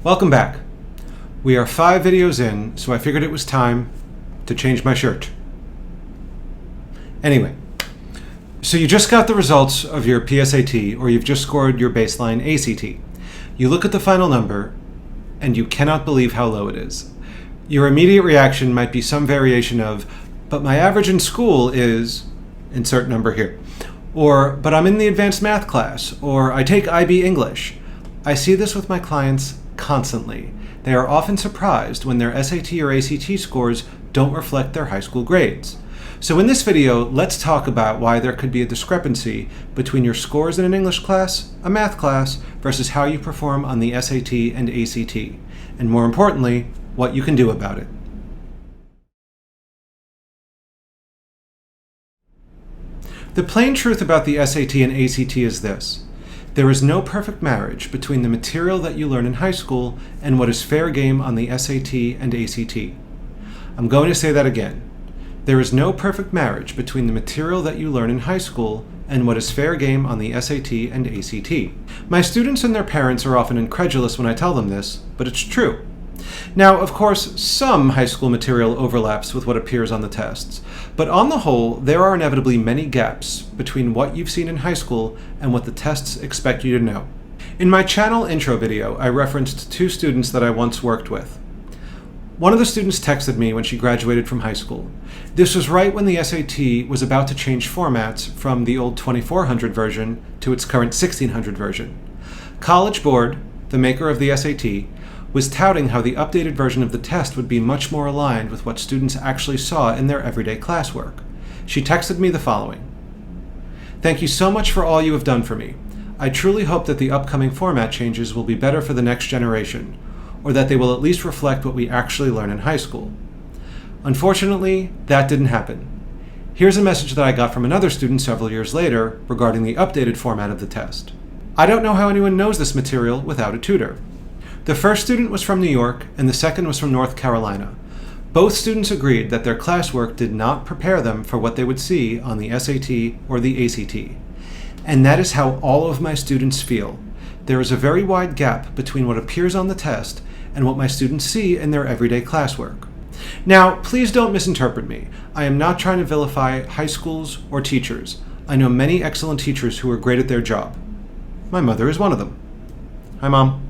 Welcome back. We are 5 videos in, so I figured it was time to change my shirt. Anyway, so you just got the results of your PSAT, or you've just scored your baseline ACT. You look at the final number, and you cannot believe how low it is. Your immediate reaction might be some variation of, but my average in school is, insert number here. Or, but I'm in the advanced math class, or I take IB English. I see this with my clients constantly. They are often surprised when their SAT or ACT scores don't reflect their high school grades. So in this video, let's talk about why there could be a discrepancy between your scores in an English class, a math class, versus how you perform on the SAT and ACT, and more importantly, what you can do about it. The plain truth about the SAT and ACT is this. There is no perfect marriage between the material that you learn in high school and what is fair game on the SAT and ACT. I'm going to say that again. There is no perfect marriage between the material that you learn in high school and what is fair game on the SAT and ACT. My students and their parents are often incredulous when I tell them this, but it's true. Now, of course, some high school material overlaps with what appears on the tests, but on the whole, there are inevitably many gaps between what you've seen in high school and what the tests expect you to know. In my channel intro video, I referenced 2 students that I once worked with. One of the students texted me when she graduated from high school. This was right when the SAT was about to change formats from the old 2400 version to its current 1600 version. College Board, the maker of the SAT, was touting how the updated version of the test would be much more aligned with what students actually saw in their everyday classwork. She texted me the following. "Thank you so much for all you have done for me. I truly hope that the upcoming format changes will be better for the next generation, or that they will at least reflect what we actually learn in high school." Unfortunately, that didn't happen. Here's a message that I got from another student several years later regarding the updated format of the test. "I don't know how anyone knows this material without a tutor. The first student was from New York, and the second was from North Carolina. Both students agreed that their classwork did not prepare them for what they would see on the SAT or the ACT. And that is how all of my students feel. There is a very wide gap between what appears on the test and what my students see in their everyday classwork." Now, please don't misinterpret me. I am not trying to vilify high schools or teachers. I know many excellent teachers who are great at their job. My mother is one of them. Hi, Mom.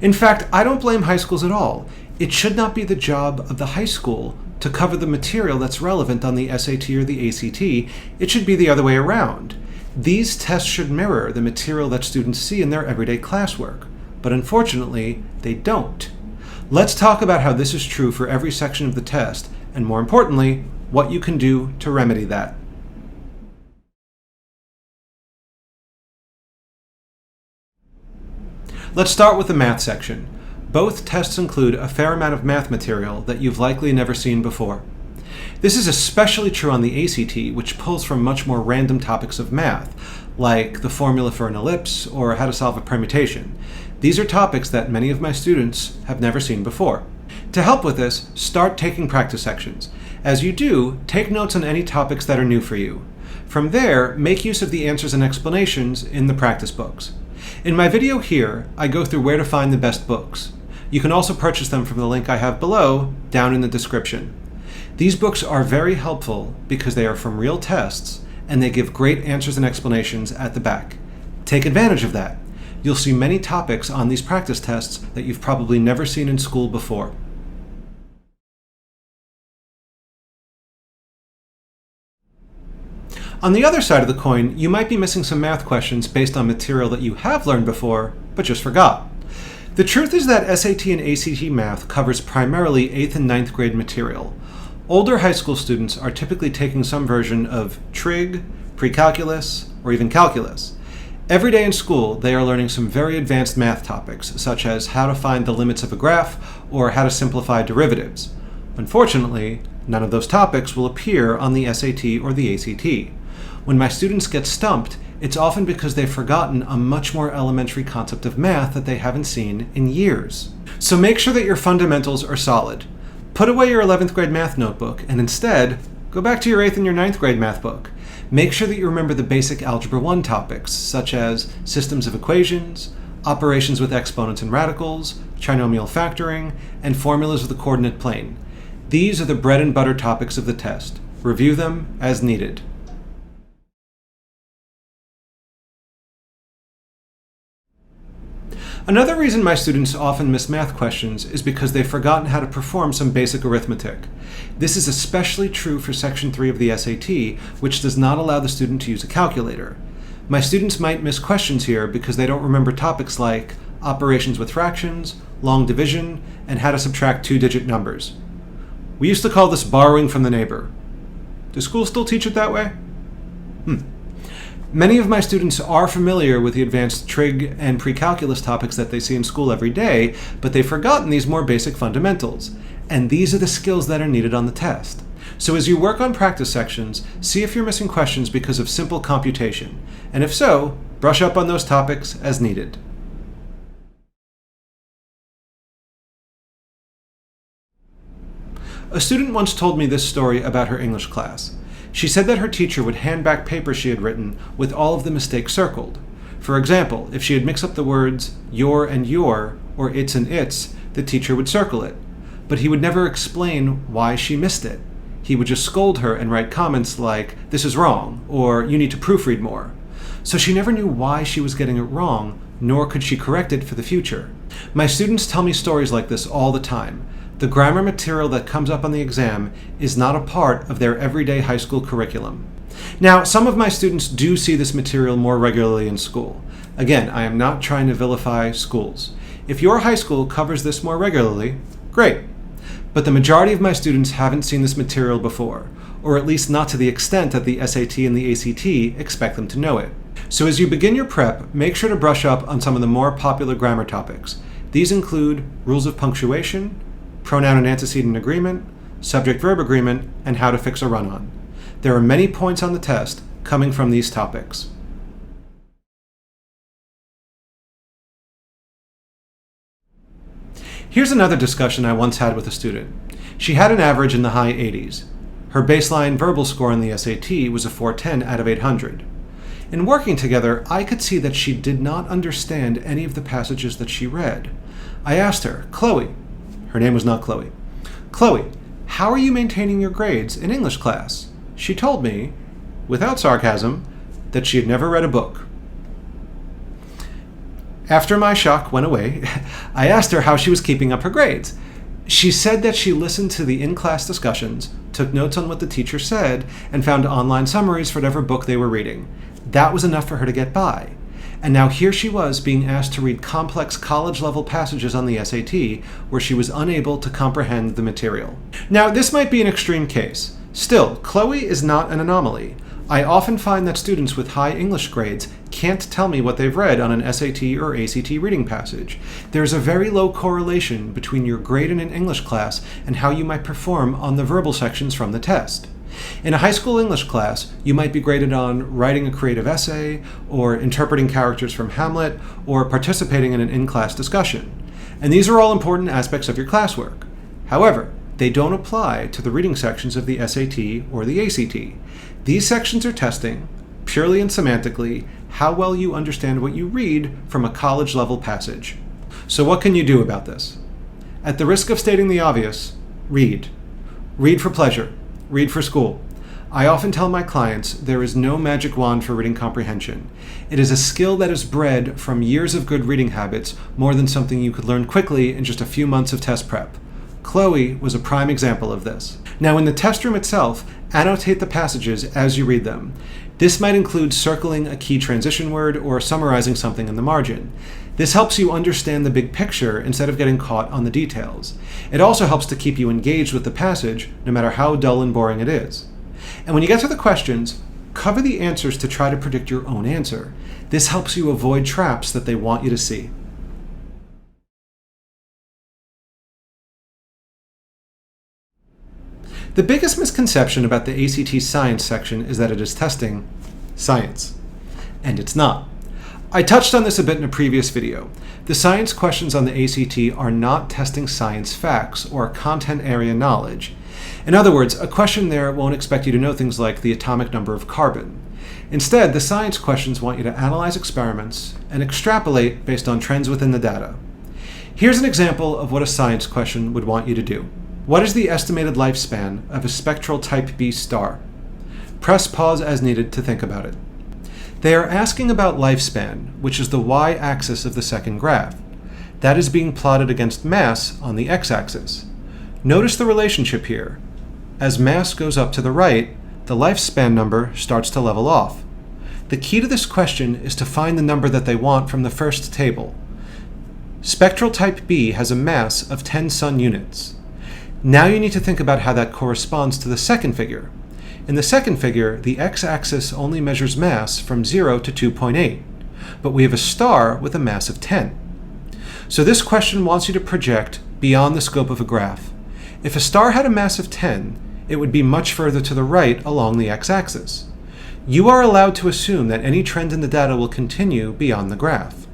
In fact, I don't blame high schools at all. It should not be the job of the high school to cover the material that's relevant on the SAT or the ACT. It should be the other way around. These tests should mirror the material that students see in their everyday classwork, but unfortunately, they don't. Let's talk about how this is true for every section of the test, and more importantly, what you can do to remedy that. Let's start with the math section. Both tests include a fair amount of math material that you've likely never seen before. This is especially true on the ACT, which pulls from much more random topics of math, like the formula for an ellipse or how to solve a permutation. These are topics that many of my students have never seen before. To help with this, start taking practice sections. As you do, take notes on any topics that are new for you. From there, make use of the answers and explanations in the practice books. In my video here, I go through where to find the best books. You can also purchase them from the link I have below, down in the description. These books are very helpful because they are from real tests and they give great answers and explanations at the back. Take advantage of that. You'll see many topics on these practice tests that you've probably never seen in school before. On the other side of the coin, you might be missing some math questions based on material that you have learned before, but just forgot. The truth is that SAT and ACT math covers primarily 8th and 9th grade material. Older high school students are typically taking some version of trig, pre-calculus, or even calculus. Every day in school, they are learning some very advanced math topics, such as how to find the limits of a graph or how to simplify derivatives. Unfortunately, none of those topics will appear on the SAT or the ACT. When my students get stumped, it's often because they've forgotten a much more elementary concept of math that they haven't seen in years. So make sure that your fundamentals are solid. Put away your 11th grade math notebook and instead, go back to your 8th and your 9th grade math book. Make sure that you remember the basic Algebra 1 topics, such as systems of equations, operations with exponents and radicals, trinomial factoring, and formulas of the coordinate plane. These are the bread and butter topics of the test. Review them as needed. Another reason my students often miss math questions is because they've forgotten how to perform some basic arithmetic. This is especially true for Section 3 of the SAT, which does not allow the student to use a calculator. My students might miss questions here because they don't remember topics like operations with fractions, long division, and how to subtract two-digit numbers. We used to call this borrowing from the neighbor. Do schools still teach it that way? Many of my students are familiar with the advanced trig and pre-calculus topics that they see in school every day, but they've forgotten these more basic fundamentals. And these are the skills that are needed on the test. So as you work on practice sections, see if you're missing questions because of simple computation. And if so, brush up on those topics as needed. A student once told me this story about her English class. She said that her teacher would hand back papers she had written with all of the mistakes circled. For example, if she had mixed up the words your and your, or it's and its, the teacher would circle it. But he would never explain why she missed it. He would just scold her and write comments like, "This is wrong," or "You need to proofread more." So she never knew why she was getting it wrong, nor could she correct it for the future. My students tell me stories like this all the time. The grammar material that comes up on the exam is not a part of their everyday high school curriculum. Now, some of my students do see this material more regularly in school. Again, I am not trying to vilify schools. If your high school covers this more regularly, great. But the majority of my students haven't seen this material before, or at least not to the extent that the SAT and the ACT expect them to know it. So as you begin your prep, make sure to brush up on some of the more popular grammar topics. These include rules of punctuation, pronoun and antecedent agreement, subject-verb agreement, and how to fix a run-on. There are many points on the test coming from these topics. Here's another discussion I once had with a student. She had an average in the high 80s. Her baseline verbal score on the SAT was a 410 out of 800. In working together, I could see that she did not understand any of the passages that she read. I asked her, Chloe, her name was not Chloe, Chloe, how are you maintaining your grades in English class? She told me, without sarcasm, that she had never read a book. After my shock went away, I asked her how she was keeping up her grades. She said that she listened to the in-class discussions, took notes on what the teacher said, and found online summaries for whatever book they were reading. That was enough for her to get by. And now here she was being asked to read complex college-level passages on the SAT where she was unable to comprehend the material. Now, this might be an extreme case. Still, Chloe is not an anomaly. I often find that students with high English grades can't tell me what they've read on an SAT or ACT reading passage. There's a very low correlation between your grade in an English class and how you might perform on the verbal sections from the test. In a high school English class, you might be graded on writing a creative essay, or interpreting characters from Hamlet, or participating in an in-class discussion. And these are all important aspects of your classwork. However, they don't apply to the reading sections of the SAT or the ACT. These sections are testing, purely and semantically, how well you understand what you read from a college-level passage. So what can you do about this? At the risk of stating the obvious, read. Read for pleasure. Read for school. I often tell my clients there is no magic wand for reading comprehension. It is a skill that is bred from years of good reading habits more than something you could learn quickly in just a few months of test prep. Chloe was a prime example of this. Now, in the test room itself, annotate the passages as you read them. This might include circling a key transition word or summarizing something in the margin. This helps you understand the big picture instead of getting caught on the details. It also helps to keep you engaged with the passage, no matter how dull and boring it is. And when you get to the questions, cover the answers to try to predict your own answer. This helps you avoid traps that they want you to see. The biggest misconception about the ACT science section is that it is testing science. And it's not. I touched on this a bit in a previous video. The science questions on the ACT are not testing science facts or content area knowledge. In other words, a question there won't expect you to know things like the atomic number of carbon. Instead, the science questions want you to analyze experiments and extrapolate based on trends within the data. Here's an example of what a science question would want you to do. What is the estimated lifespan of a spectral type B star? Press pause as needed to think about it. They are asking about lifespan, which is the y-axis of the second graph. That is being plotted against mass on the x-axis. Notice the relationship here. As mass goes up to the right, the lifespan number starts to level off. The key to this question is to find the number that they want from the first table. Spectral type B has a mass of 10 sun units. Now you need to think about how that corresponds to the second figure. In the second figure, the x-axis only measures mass from 0 to 2.8, but we have a star with a mass of 10. So this question wants you to project beyond the scope of a graph. If a star had a mass of 10, it would be much further to the right along the x-axis. You are allowed to assume that any trend in the data will continue beyond the graph.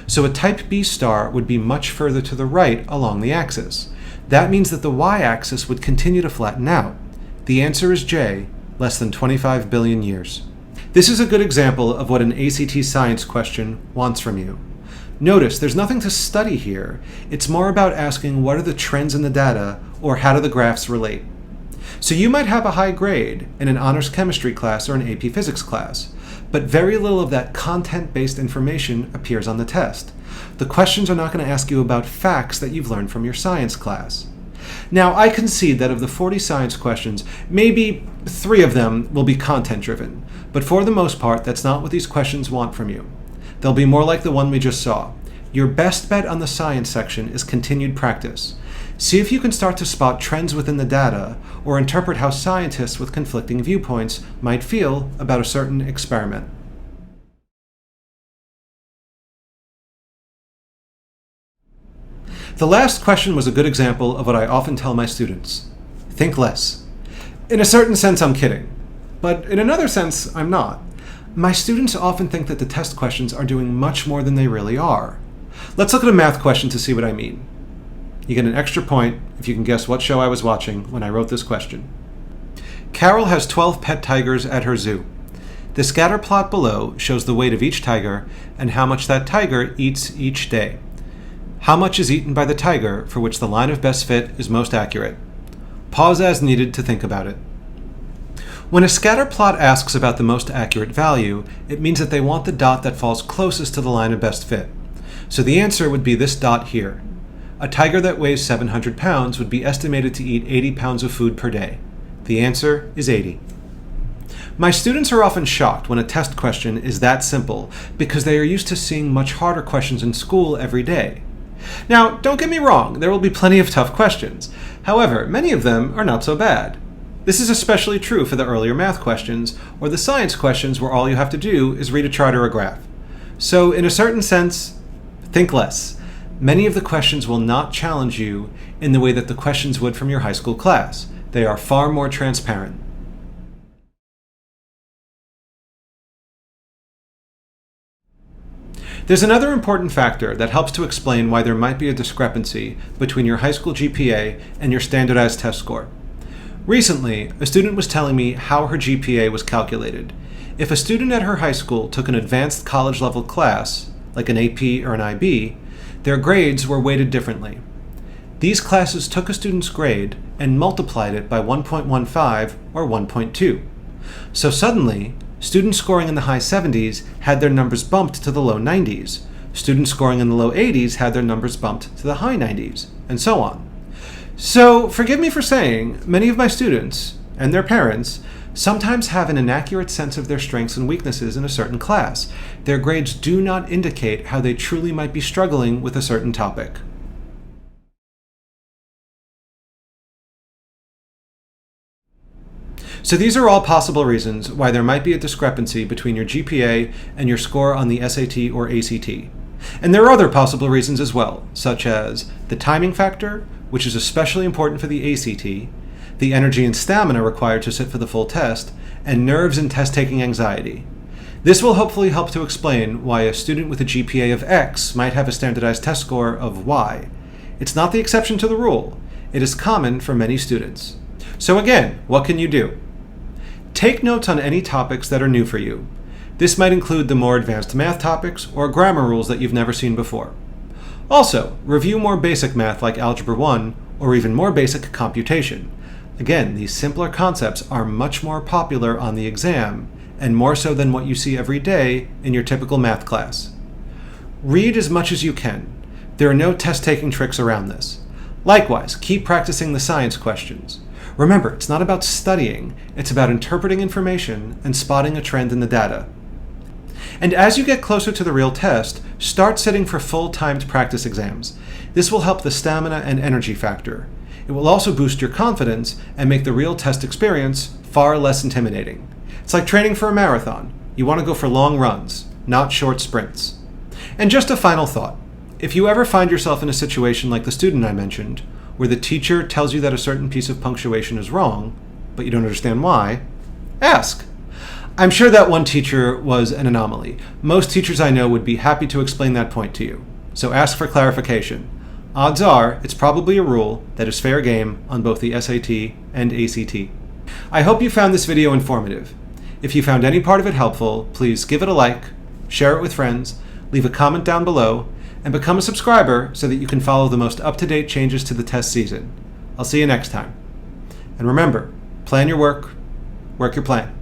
So a type B star would be much further to the right along the axis. That means that the y-axis would continue to flatten out. The answer is J, less than 25 billion years. This is a good example of what an ACT science question wants from you. Notice there's nothing to study here. It's more about asking what are the trends in the data, or how do the graphs relate. So you might have a high grade in an honors chemistry class or an AP physics class, but very little of that content-based information appears on the test. The questions are not going to ask you about facts that you've learned from your science class. Now, I concede that of the 40 science questions, maybe 3 of them will be content-driven, but for the most part, that's not what these questions want from you. They'll be more like the one we just saw. Your best bet on the science section is continued practice. See if you can start to spot trends within the data, or interpret how scientists with conflicting viewpoints might feel about a certain experiment. The last question was a good example of what I often tell my students. Think less. In a certain sense, I'm kidding. But in another sense, I'm not. My students often think that the test questions are doing much more than they really are. Let's look at a math question to see what I mean. You get an extra point if you can guess what show I was watching when I wrote this question. Carol has 12 pet tigers at her zoo. The scatter plot below shows the weight of each tiger and how much that tiger eats each day. How much is eaten by the tiger for which the line of best fit is most accurate? Pause as needed to think about it. When a scatter plot asks about the most accurate value, it means that they want the dot that falls closest to the line of best fit. So the answer would be this dot here. A tiger that weighs 700 pounds would be estimated to eat 80 pounds of food per day. The answer is 80. My students are often shocked when a test question is that simple because they are used to seeing much harder questions in school every day. Now, don't get me wrong, there will be plenty of tough questions. However, many of them are not so bad. This is especially true for the earlier math questions or the science questions where all you have to do is read a chart or a graph. So, in a certain sense, think less. Many of the questions will not challenge you in the way that the questions would from your high school class. They are far more transparent. There's another important factor that helps to explain why there might be a discrepancy between your high school GPA and your standardized test score. Recently, a student was telling me how her GPA was calculated. If a student at her high school took an advanced college level class, like an AP or an IB, their grades were weighted differently. These classes took a student's grade and multiplied it by 1.15 or 1.2. So suddenly, students scoring in the high 70s had their numbers bumped to the low 90s. Students scoring in the low 80s had their numbers bumped to the high 90s, and so on. So, forgive me for saying, many of my students, and their parents, sometimes have an inaccurate sense of their strengths and weaknesses in a certain class. Their grades do not indicate how they truly might be struggling with a certain topic. So these are all possible reasons why there might be a discrepancy between your GPA and your score on the SAT or ACT. And there are other possible reasons as well, such as the timing factor, which is especially important for the ACT, the energy and stamina required to sit for the full test, and nerves and test-taking anxiety. This will hopefully help to explain why a student with a GPA of X might have a standardized test score of Y. It's not the exception to the rule. It is common for many students. So again, what can you do? Take notes on any topics that are new for you. This might include the more advanced math topics or grammar rules that you've never seen before. Also, review more basic math like Algebra 1 or even more basic computation. Again, these simpler concepts are much more popular on the exam, and more so than what you see every day in your typical math class. Read as much as you can. There are no test-taking tricks around this. Likewise, keep practicing the science questions. Remember, it's not about studying, it's about interpreting information and spotting a trend in the data. And as you get closer to the real test, start sitting for full-timed practice exams. This will help the stamina and energy factor. It will also boost your confidence and make the real test experience far less intimidating. It's like training for a marathon. You want to go for long runs, not short sprints. And just a final thought. If you ever find yourself in a situation like the student I mentioned, where the teacher tells you that a certain piece of punctuation is wrong, but you don't understand why, ask. I'm sure that one teacher was an anomaly. Most teachers I know would be happy to explain that point to you. So ask for clarification. Odds are it's probably a rule that is fair game on both the SAT and ACT. I hope you found this video informative. If you found any part of it helpful, please give it a like, share it with friends, leave a comment down below, and become a subscriber so that you can follow the most up-to-date changes to the test season. I'll see you next time. And remember, plan your work, work your plan.